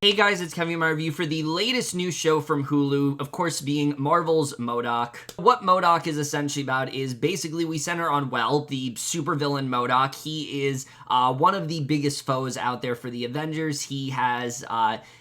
Hey guys, it's Kevin, my review for the latest new show from Hulu, of course being Marvel's M.O.D.O.K. What M.O.D.O.K is essentially about is basically we center on, well, the supervillain M.O.D.O.K. He is one of the biggest foes out there for the Avengers. He has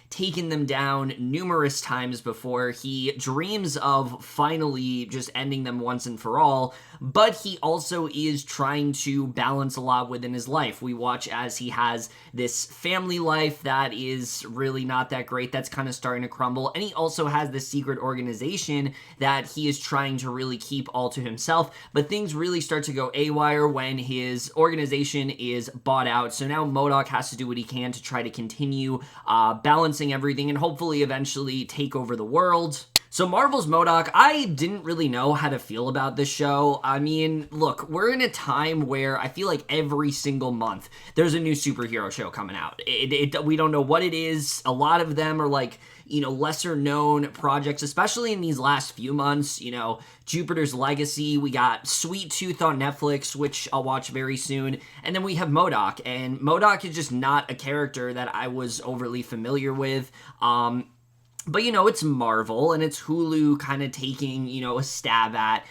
taken them down numerous times before. He dreams of finally just ending them once and for all, but he also is trying to balance a lot within his life. We watch as he has this family life that is really not that great, that's kind of starting to crumble, and he also has this secret organization that he is trying to really keep all to himself, but things really start to go haywire when his organization is bought out. So now M.O.D.O.K has to do what he can to try to continue balancing everything and hopefully eventually take over the world. So Marvel's M.O.D.O.K, I didn't really know how to feel about this show. I mean, look, we're in a time where I feel like every single month there's a new superhero show coming out. We don't know what it is. A lot of them are like, lesser known projects, especially in these last few months. Jupiter's Legacy, we got Sweet Tooth on Netflix, which I'll watch very soon, and then we have M.O.D.O.K, and M.O.D.O.K is just not a character that I was overly familiar with. But, it's Marvel, and it's Hulu kind of taking, a stab at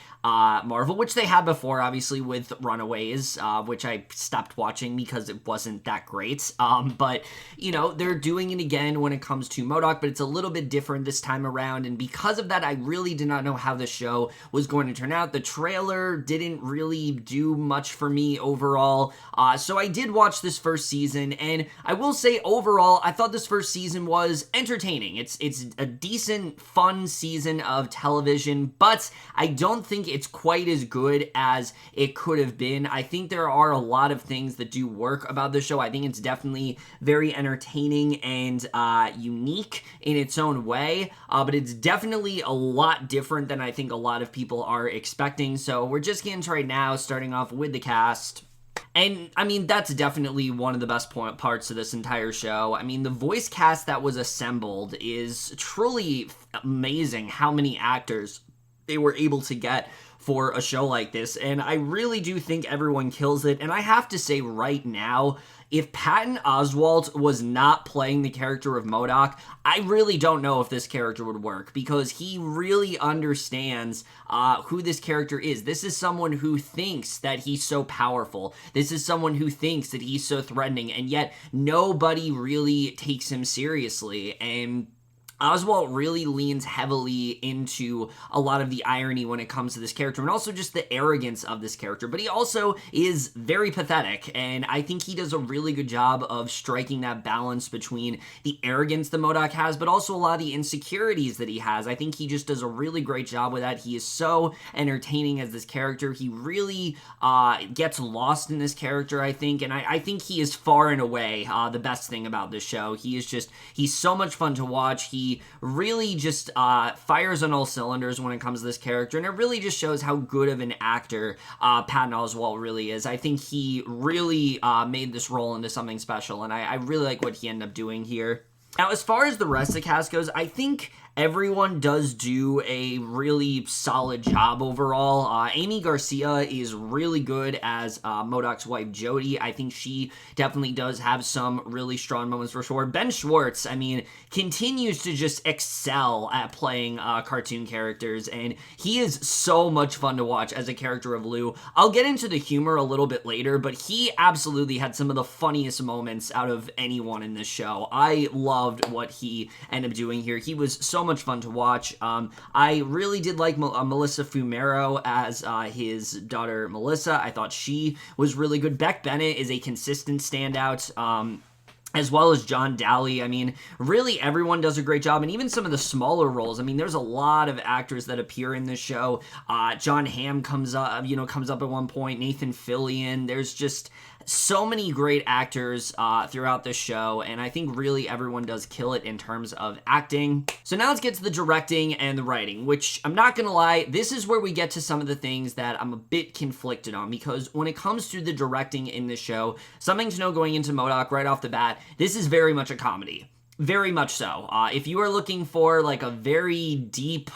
Marvel, which they had before, obviously, with Runaways, which I stopped watching because it wasn't that great. But, they're doing it again when it comes to M.O.D.O.K, but it's a little bit different this time around, and because of that, I really did not know how the show was going to turn out. The trailer didn't really do much for me overall, so I did watch this first season, and I will say, overall, I thought this first season was entertaining. It's a decent, fun season of television, but I don't think it's quite as good as it could have been. I think there are a lot of things that do work about the show. I think it's definitely very entertaining and unique in its own way, but it's definitely a lot different than I think a lot of people are expecting. So we're just getting to right now, starting off with the cast. And, that's definitely one of the best parts of this entire show. The voice cast that was assembled is truly amazing how many actors they were able to get for a show like this, and I really do think everyone kills it. And I have to say right now, if Patton Oswalt was not playing the character of M.O.D.O.K, I really don't know if this character would work, because he really understands who this character is. This is someone who thinks that he's so powerful. This is someone who thinks that he's so threatening, and yet nobody really takes him seriously. And Oswalt really leans heavily into a lot of the irony when it comes to this character, and also just the arrogance of this character, but he also is very pathetic, and I think he does a really good job of striking that balance between the arrogance that M.O.D.O.K has, but also a lot of the insecurities that he has. I think he just does a really great job with that. He is so entertaining as this character. He really gets lost in this character, I think, and I think he is far and away the best thing about this show. He's so much fun to watch. He really just fires on all cylinders when it comes to this character, and it really just shows how good of an actor Patton Oswalt really is. I think he really made this role into something special, and I really like what he ended up doing here. Now, as far as the rest of the cast goes, I think everyone does do a really solid job overall. Aimee Garcia is really good as M.O.D.O.K's wife, Jodie. I think she definitely does have some really strong moments for sure. Ben Schwartz, continues to just excel at playing cartoon characters, and he is so much fun to watch as a character of Lou. I'll get into the humor a little bit later, but he absolutely had some of the funniest moments out of anyone in this show. I loved what he ended up doing here. He was so much fun to watch. I really did like Melissa Fumero as his daughter Melissa. I thought she was really good. Beck Bennett is a consistent standout. As well as John Daly. Really everyone does a great job, and even some of the smaller roles. There's a lot of actors that appear in this show. John Hamm comes up at one point. Nathan Fillion. There's just so many great actors throughout the show, and I think really everyone does kill it in terms of acting. So now let's get to the directing and the writing, which I'm not gonna lie, this is where we get to some of the things that I'm a bit conflicted on, because when it comes to the directing in this show, something to know going into M.O.D.O.K right off the bat, this is very much a comedy. Very much so. If you are looking for like a very deep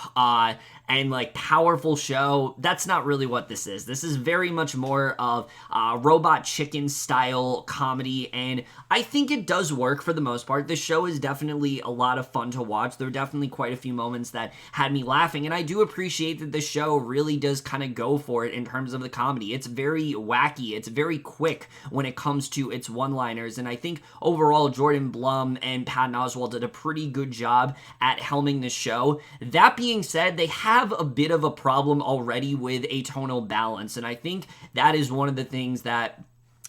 and like powerful show. That's not really what this is. This is very much more of Robot Chicken style comedy, and I think it does work for the most part. This show is definitely a lot of fun to watch. There are definitely quite a few moments that had me laughing, and I do appreciate that the show really does kind of go for it in terms of the comedy. It's very wacky. It's very quick when it comes to its one-liners, and I think overall Jordan Blum and Patton Oswalt did a pretty good job at helming the show. That being said, they have a bit of a problem already with a tonal balance, and I think that is one of the things that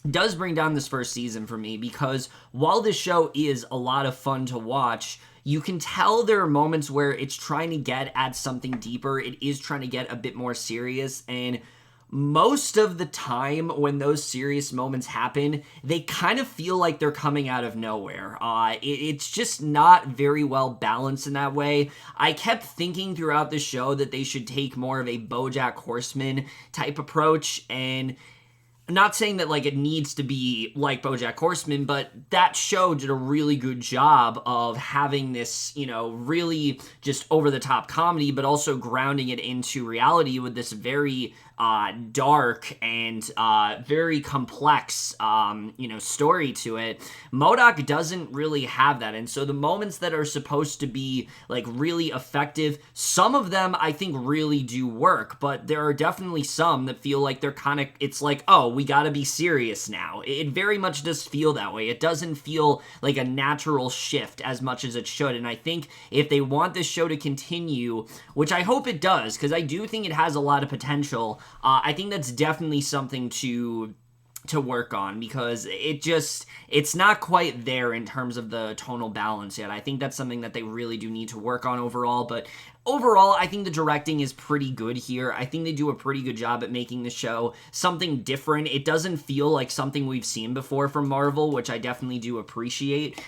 does bring down this first season for me, because while this show is a lot of fun to watch, you can tell there are moments where it's trying to get at something deeper. It is trying to get a bit more serious, and most of the time when those serious moments happen, they kind of feel like they're coming out of nowhere. It's just not very well balanced in that way. I kept thinking throughout the show that they should take more of a BoJack Horseman type approach, and I'm not saying that like it needs to be like BoJack Horseman, but that show did a really good job of having this, you know, really just over-the-top comedy, but also grounding it into reality with this very dark and very complex, you know, story to it. M.O.D.O.K doesn't really have that, and so the moments that are supposed to be like really effective, some of them I think really do work, but there are definitely some that feel like they're kind of, it's like, oh, we gotta be serious now. It very much does feel that way. It doesn't feel like a natural shift as much as it should, and I think if they want this show to continue, which I hope it does, because I do think it has a lot of potential, I think that's definitely something to work on, because it's not quite there in terms of the tonal balance yet. I think that's something that they really do need to work on overall, but overall, I think the directing is pretty good here. I think they do a pretty good job at making the show something different. It doesn't feel like something we've seen before from Marvel, which I definitely do appreciate.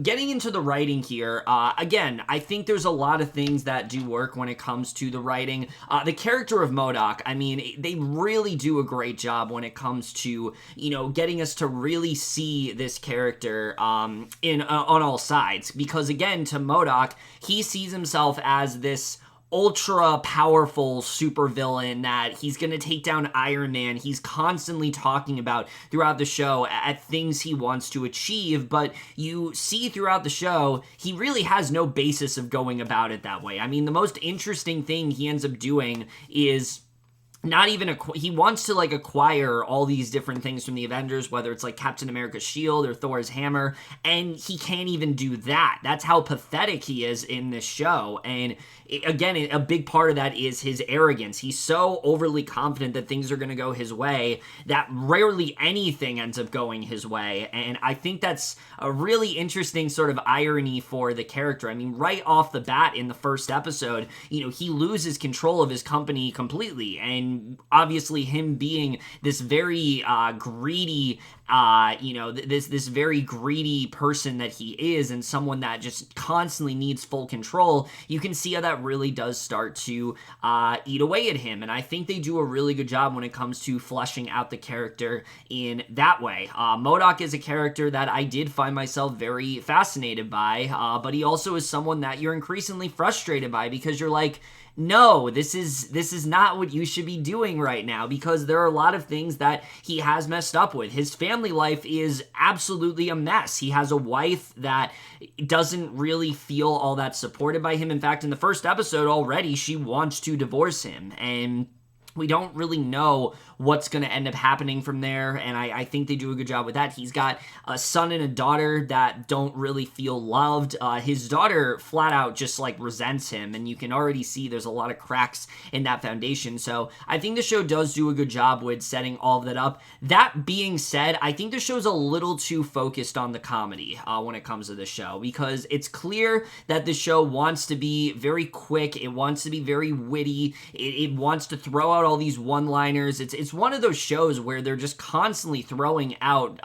Getting into the writing here, again, I think there's a lot of things that do work when it comes to the writing. The character of M.O.D.O.K, I mean, they really do a great job when it comes to, you know, getting us to really see this character on all sides. Because again, to M.O.D.O.K, he sees himself as this ultra powerful supervillain that he's going to take down Iron Man. He's constantly talking about throughout the show at things he wants to achieve, but you see throughout the show, he really has no basis of going about it that way. I mean, the most interesting thing he ends up doing is not even he wants to like acquire all these different things from the Avengers, whether it's like Captain America's shield or Thor's hammer, and he can't even do that. That's how pathetic he is in this show. And again, a big part of that is his arrogance. He's so overly confident that things are going to go his way that rarely anything ends up going his way. And I think that's a really interesting sort of irony for the character. I mean, right off the bat in the first episode, you know, he loses control of his company completely, and obviously him being this very greedy, you know, this very greedy person that he is, and someone that just constantly needs full control, you can see how that really does start to eat away at him. And I think they do a really good job when it comes to fleshing out the character in that way. M.O.D.O.K is a character that I did find myself very fascinated by, but he also is someone that you're increasingly frustrated by, because you're like, no, this is not what you should be doing right now, because there are a lot of things that he has messed up with. His family life is absolutely a mess. He has a wife that doesn't really feel all that supported by him. In fact, in the first episode already, she wants to divorce him, and we don't really know what's going to end up happening from there, and I think they do a good job with that. He's got a son and a daughter that don't really feel loved. His daughter flat out just like resents him, and you can already see there's a lot of cracks in that foundation. So I think the show does do a good job with setting all of that up. That being said, I think the show's a little too focused on the comedy when it comes to the show, because it's clear that the show wants to be very quick. It wants to be very witty. It wants to throw out all these one-liners. It's one of those shows where they're just constantly throwing out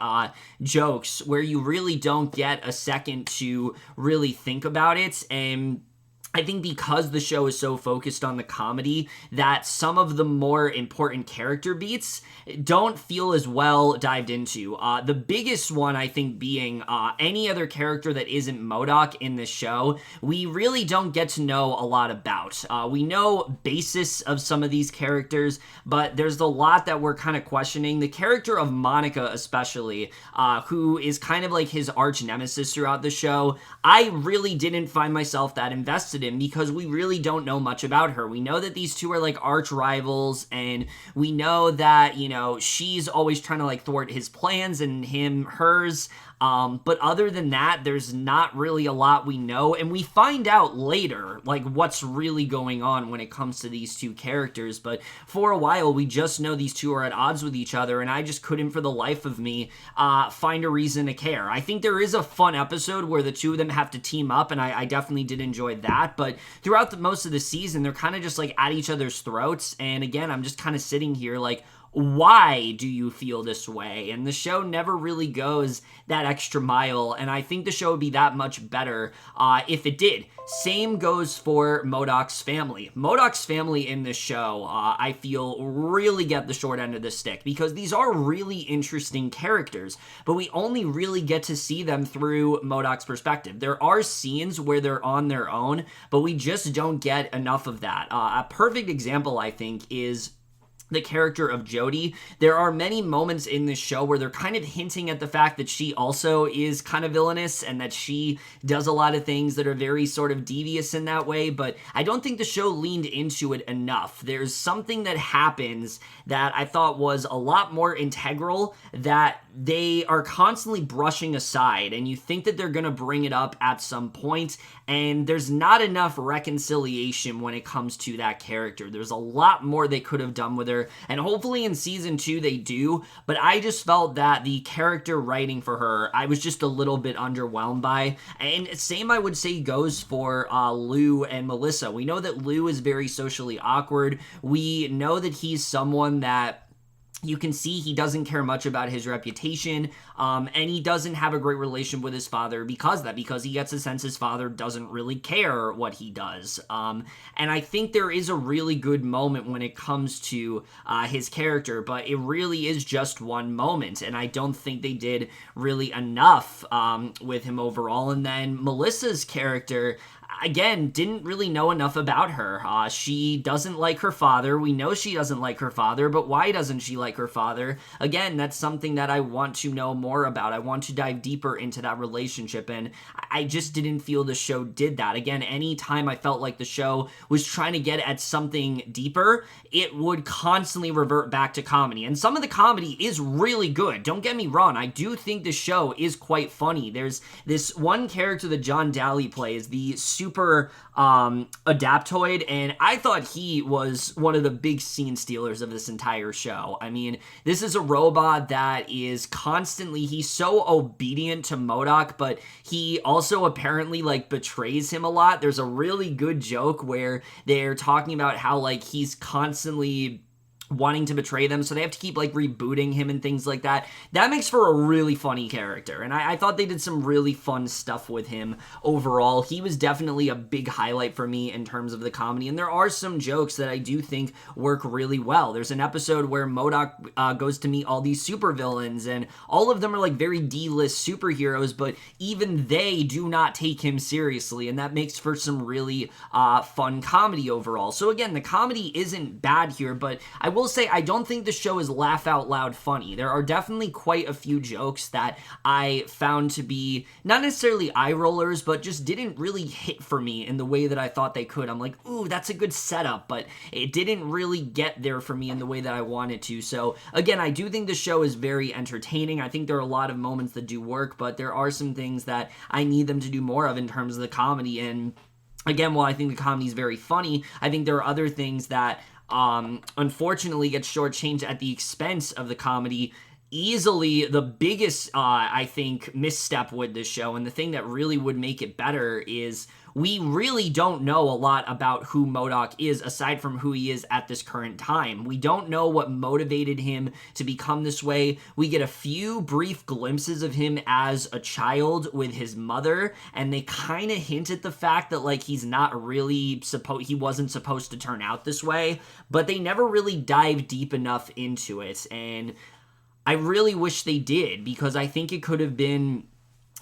jokes where you really don't get a second to really think about it. And I think because the show is so focused on the comedy, that some of the more important character beats don't feel as well dived into. The biggest one, I think, being any other character that isn't M.O.D.O.K in the show, we really don't get to know a lot about. We know basis of some of these characters, but there's a lot that we're kind of questioning. The character of Monica especially, who is kind of like his arch nemesis throughout the show, I really didn't find myself that invested in, because we really don't know much about her. We know that these two are like arch rivals, and we know that, you know, she's always trying to like thwart his plans and him hers. But other than that, there's not really a lot we know, and we find out later, like, what's really going on when it comes to these two characters. But for a while, we just know these two are at odds with each other, and I just couldn't, for the life of me, find a reason to care. I think there is a fun episode where the two of them have to team up, and I definitely did enjoy that, but throughout most of the season, they're kind of just, like, at each other's throats, and again, I'm just kind of sitting here, like, why do you feel this way? And the show never really goes that extra mile, and I think the show would be that much better if it did. Same goes for M.O.D.O.K's family. M.O.D.O.K's family in this show, I feel, really get the short end of the stick, because these are really interesting characters, but we only really get to see them through M.O.D.O.K's perspective. There are scenes where they're on their own, but we just don't get enough of that. A perfect example, I think, is the character of Jody. There are many moments in this show where they're kind of hinting at the fact that she also is kind of villainous, and that she does a lot of things that are very sort of devious in that way, but I don't think the show leaned into it enough. There's something that happens that I thought was a lot more integral that they are constantly brushing aside, and you think that they're gonna bring it up at some point, and there's not enough reconciliation when it comes to that character. There's a lot more they could have done with her, and hopefully in season 2 they do, but I just felt that the character writing for her, I was just a little bit underwhelmed by. And same, I would say, goes for Lou and Melissa. We know that Lou is very socially awkward. We know that he's someone that you can see he doesn't care much about his reputation, and he doesn't have a great relationship with his father because he gets a sense his father doesn't really care what he does. And I think there is a really good moment when it comes to his character, but it really is just one moment, and I don't think they did really enough with him overall. And then Melissa's character, again, didn't really know enough about her. She doesn't like her father. We know she doesn't like her father, but why doesn't she like her father? Again, that's something that I want to know more about. I want to dive deeper into that relationship, and I just didn't feel the show did that. Again, anytime I felt like the show was trying to get at something deeper, it would constantly revert back to comedy, and some of the comedy is really good. Don't get me wrong. I do think the show is quite funny. There's this one character that John Daly plays, the super adaptoid, and I thought he was one of the big scene stealers of this entire show. I mean, this is a robot that is constantly, he's so obedient to M.O.D.O.K, but he also apparently, like, betrays him a lot. There's a really good joke where they're talking about how, like, he's constantly wanting to betray them, so they have to keep, like, rebooting him and things like that. That makes for a really funny character, and I thought they did some really fun stuff with him overall. He was definitely a big highlight for me in terms of the comedy, and there are some jokes that I do think work really well. There's an episode where M.O.D.O.K goes to meet all these supervillains, and all of them are, like, very D-list superheroes, but even they do not take him seriously, and that makes for some really fun comedy overall. So again, the comedy isn't bad here, but I will say I don't think the show is laugh out loud funny. There are definitely quite a few jokes that I found to be not necessarily eye rollers, but just didn't really hit for me in the way that I thought they could. I'm like, ooh, that's a good setup, but it didn't really get there for me in the way that I wanted to. So again, I do think the show is very entertaining. I think there are a lot of moments that do work, but there are some things that I need them to do more of in terms of the comedy. And again, while I think the comedy is very funny, I think there are other things that unfortunately gets shortchanged at the expense of the comedy. Easily the biggest, I think, misstep with this show, and the thing that really would make it better, is we really don't know a lot about who M.O.D.O.K is aside from who he is at this current time. We don't know what motivated him to become this way. We get a few brief glimpses of him as a child with his mother, and they kind of hint at the fact that, like, he's not really he wasn't supposed to turn out this way, but they never really dive deep enough into it, and I really wish they did, because I think it could have been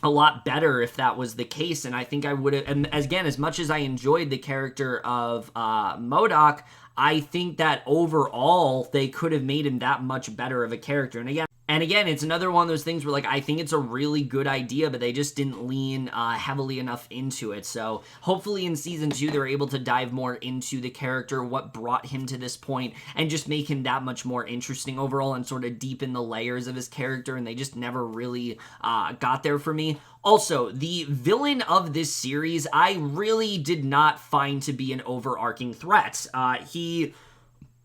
a lot better if that was the case, and I think I would have, and again, as much as I enjoyed the character of M.O.D.O.K, I think that overall they could have made him that much better of a character. And again, it's another one of those things where, like, I think it's a really good idea, but they just didn't lean heavily enough into it. So hopefully in season 2, they're able to dive more into the character, what brought him to this point, and just make him that much more interesting overall and sort of deepen the layers of his character, and they just never really got there for me. Also, the villain of this series, I really did not find to be an overarching threat.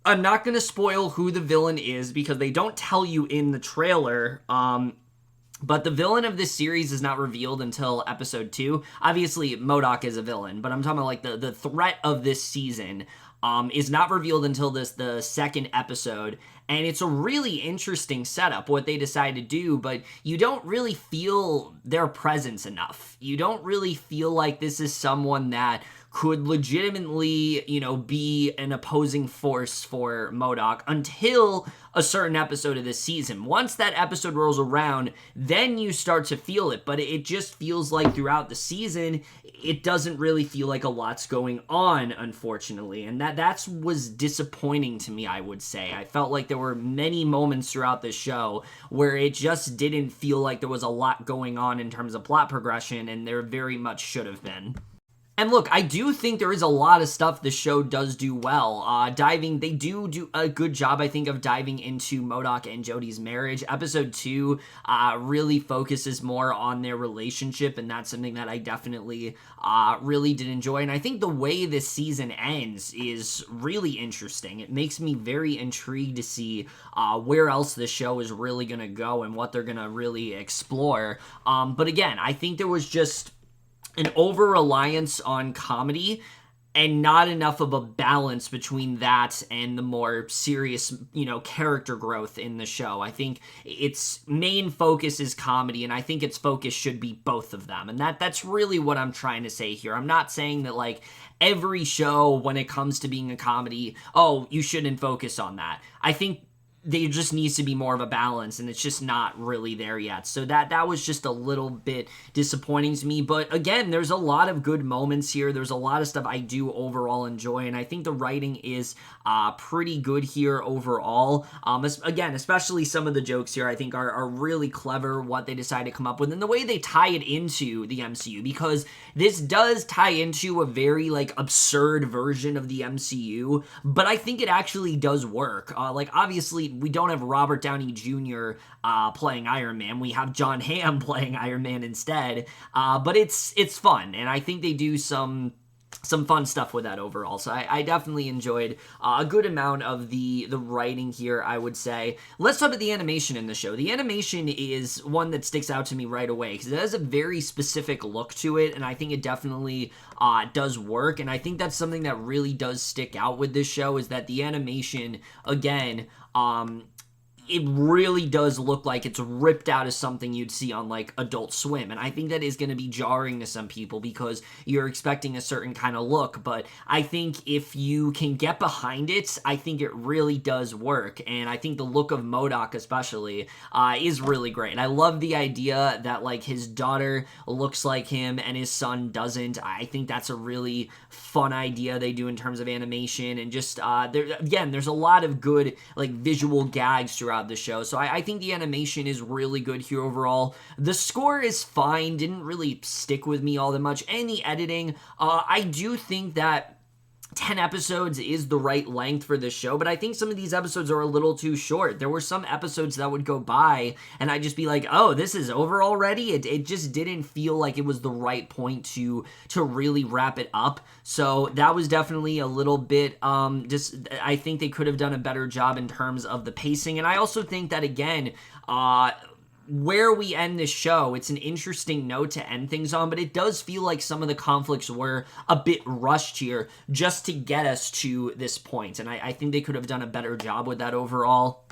I'm not going to spoil who the villain is because they don't tell you in the trailer, but the villain of this series is not revealed until episode 2. Obviously, M.O.D.O.K is a villain, but I'm talking about, like, the threat of this season is not revealed until the second episode, and it's a really interesting setup, what they decide to do, but you don't really feel their presence enough. You don't really feel like this is someone that could legitimately, you know, be an opposing force for M.O.D.O.K until a certain episode of this season. Once that episode rolls around, then you start to feel it, but it just feels like throughout the season, it doesn't really feel like a lot's going on, unfortunately, and that was disappointing to me, I would say. I felt like there were many moments throughout the show where it just didn't feel like there was a lot going on in terms of plot progression, and there very much should have been. And look, I do think there is a lot of stuff the show does do well. They do a good job, I think, of diving into M.O.D.O.K and Jodie's marriage. Episode 2 really focuses more on their relationship, and that's something that I definitely really did enjoy. And I think the way this season ends is really interesting. It makes me very intrigued to see where else the show is really going to go and what they're going to really explore. But again, I think there was just an over-reliance on comedy and not enough of a balance between that and the more serious, you know, character growth in the show. I think its main focus is comedy, and I think its focus should be both of them. And that's really what I'm trying to say here. I'm not saying that, like, every show, when it comes to being a comedy, oh, you shouldn't focus on that. I think there just needs to be more of a balance, and it's just not really there yet. So that was just a little bit disappointing to me. But again, there's a lot of good moments here. There's a lot of stuff I do overall enjoy, and I think the writing is pretty good here overall. Again, especially some of the jokes here I think are really clever, what they decide to come up with, and the way they tie it into the MCU, because this does tie into a very, like, absurd version of the MCU, but I think it actually does work. Like, obviously, we don't have Robert Downey Jr. Playing Iron Man. We have John Hamm playing Iron Man instead. But it's fun, and I think they do some fun stuff with that overall. So I definitely enjoyed a good amount of the writing here, I would say. Let's talk about the animation in the show. The animation is one that sticks out to me right away because it has a very specific look to it, and I think it definitely does work. And I think that's something that really does stick out with this show, is that the animation, again, it really does look like it's ripped out of something you'd see on, like, Adult Swim. And I think that is going to be jarring to some people because you're expecting a certain kind of look. But I think if you can get behind it, I think it really does work. And I think the look of M.O.D.O.K especially is really great. And I love the idea that, like, his daughter looks like him and his son doesn't. I think that's a really fun idea they do in terms of animation. And just, there's a lot of good, like, visual gags throughout the show. So I think the animation is really good here overall. The score is fine, didn't really stick with me all that much. And the editing, I do think that 10 episodes is the right length for this show, but I think some of these episodes are a little too short. There were some episodes that would go by and I'd just be like, oh, this is over already? It just didn't feel like it was the right point to really wrap it up. So that was definitely a little bit, I think they could have done a better job in terms of the pacing. And I also think that, again, where we end this show, it's an interesting note to end things on, but it does feel like some of the conflicts were a bit rushed here just to get us to this point, and I think they could have done a better job with that overall.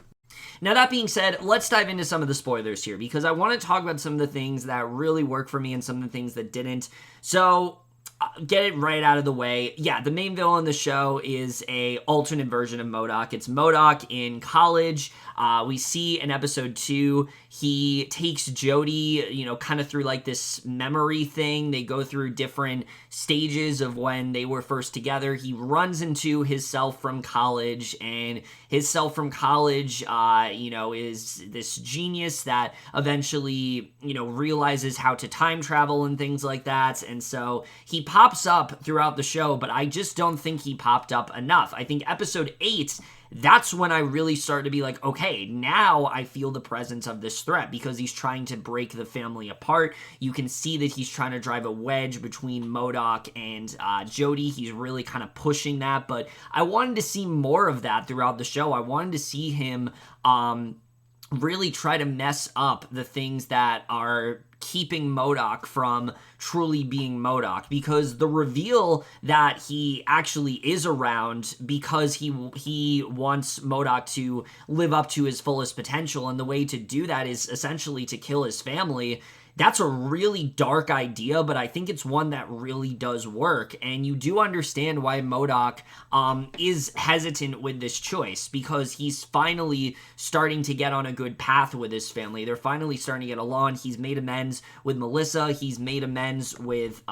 Now, that being said, let's dive into some of the spoilers here, because I want to talk about some of the things that really work for me and some of the things that didn't. So, get it right out of the way. Yeah, the main villain in the show is a alternate version of M.O.D.O.K. It's M.O.D.O.K. in college. We see in episode 2, he takes Jody, you know, kind of through like this memory thing. They go through different stages of when they were first together. He runs into his self from college, and his self from college, you know, is this genius that eventually, you know, realizes how to time travel and things like that. And so he pops up throughout the show, but I just don't think he popped up enough. I think episode 8, that's when I really started to be like, okay, now I feel the presence of this threat, because he's trying to break the family apart. You can see that he's trying to drive a wedge between M.O.D.O.K. and Jody. He's really kind of pushing that, but I wanted to see more of that throughout the show. I wanted to see him really try to mess up the things that are keeping M.O.D.O.K. from truly being M.O.D.O.K, because the reveal that he actually is around because he wants M.O.D.O.K to live up to his fullest potential, and the way to do that is essentially to kill his family. That's a really dark idea, but I think it's one that really does work, and you do understand why M.O.D.O.K is hesitant with this choice, because he's finally starting to get on a good path with his family. They're finally starting to get along. He's made amends with Melissa. He's made amends with,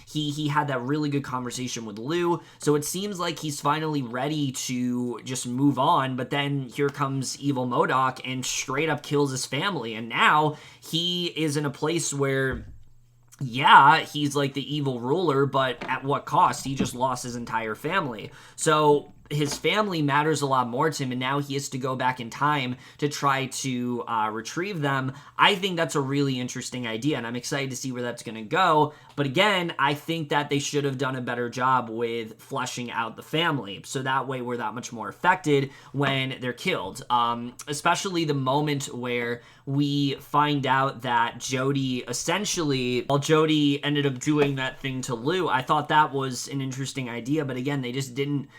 he had that really good conversation with Lou, so it seems like he's finally ready to just move on, but then here comes evil M.O.D.O.K and straight up kills his family, and now he is in a place where, yeah, he's like the evil ruler, but at what cost? He just lost his entire family. So his family matters a lot more to him, and now he has to go back in time to try to retrieve them. I think that's a really interesting idea, and I'm excited to see where that's going to go. But again, I think that they should have done a better job with fleshing out the family, so that way we're that much more affected when they're killed. Especially the moment where we find out that Jody essentially, while Jody ended up doing that thing to Lou, I thought that was an interesting idea, but again, they just didn't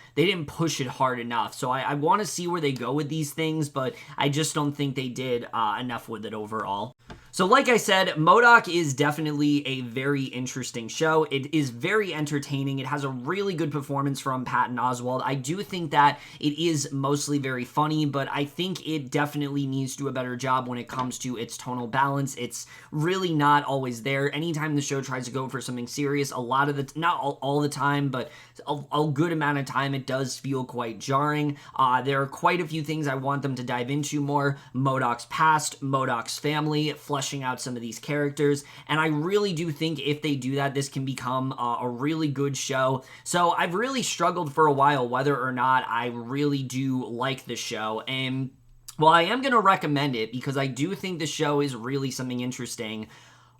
push it hard enough. So I want to see where they go with these things, but I just don't think they did enough with it overall. So like I said, M.O.D.O.K is definitely a very interesting show. It is very entertaining. It has a really good performance from Patton Oswalt. I do think that it is mostly very funny, but I think it definitely needs to do a better job when it comes to its tonal balance. It's really not always there. Anytime the show tries to go for something serious, a lot of the, not all the time, but a good amount of time, it does feel quite jarring. There are quite a few things I want them to dive into more. M.O.D.O.K's past, M.O.D.O.K's family, fleshing out some of these characters, and I really do think if they do that, this can become a really good show. So I've really struggled for a while whether or not I really do like the show, and well, I am going to recommend it because I do think the show is really something interesting.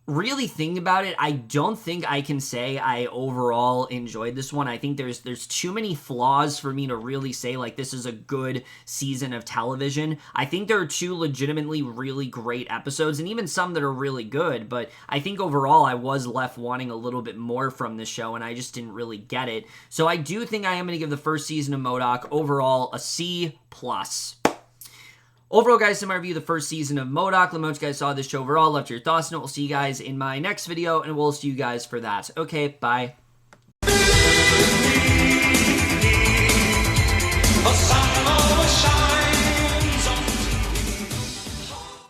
Really think about it, I don't think I can say I overall enjoyed this one. I think there's too many flaws for me to really say like this is a good season of television. I think there are 2 legitimately really great episodes and even some that are really good, but I think overall I was left wanting a little bit more from this show and I just didn't really get it. So I do think I am going to give the first season of M.O.D.O.K overall a C+. Overall, guys, to my review of the first season of M.O.D.O.K. Let me know what you guys saw this show overall. Left your thoughts on it. We'll see you guys in my next video, and we'll see you guys for that. Okay, bye.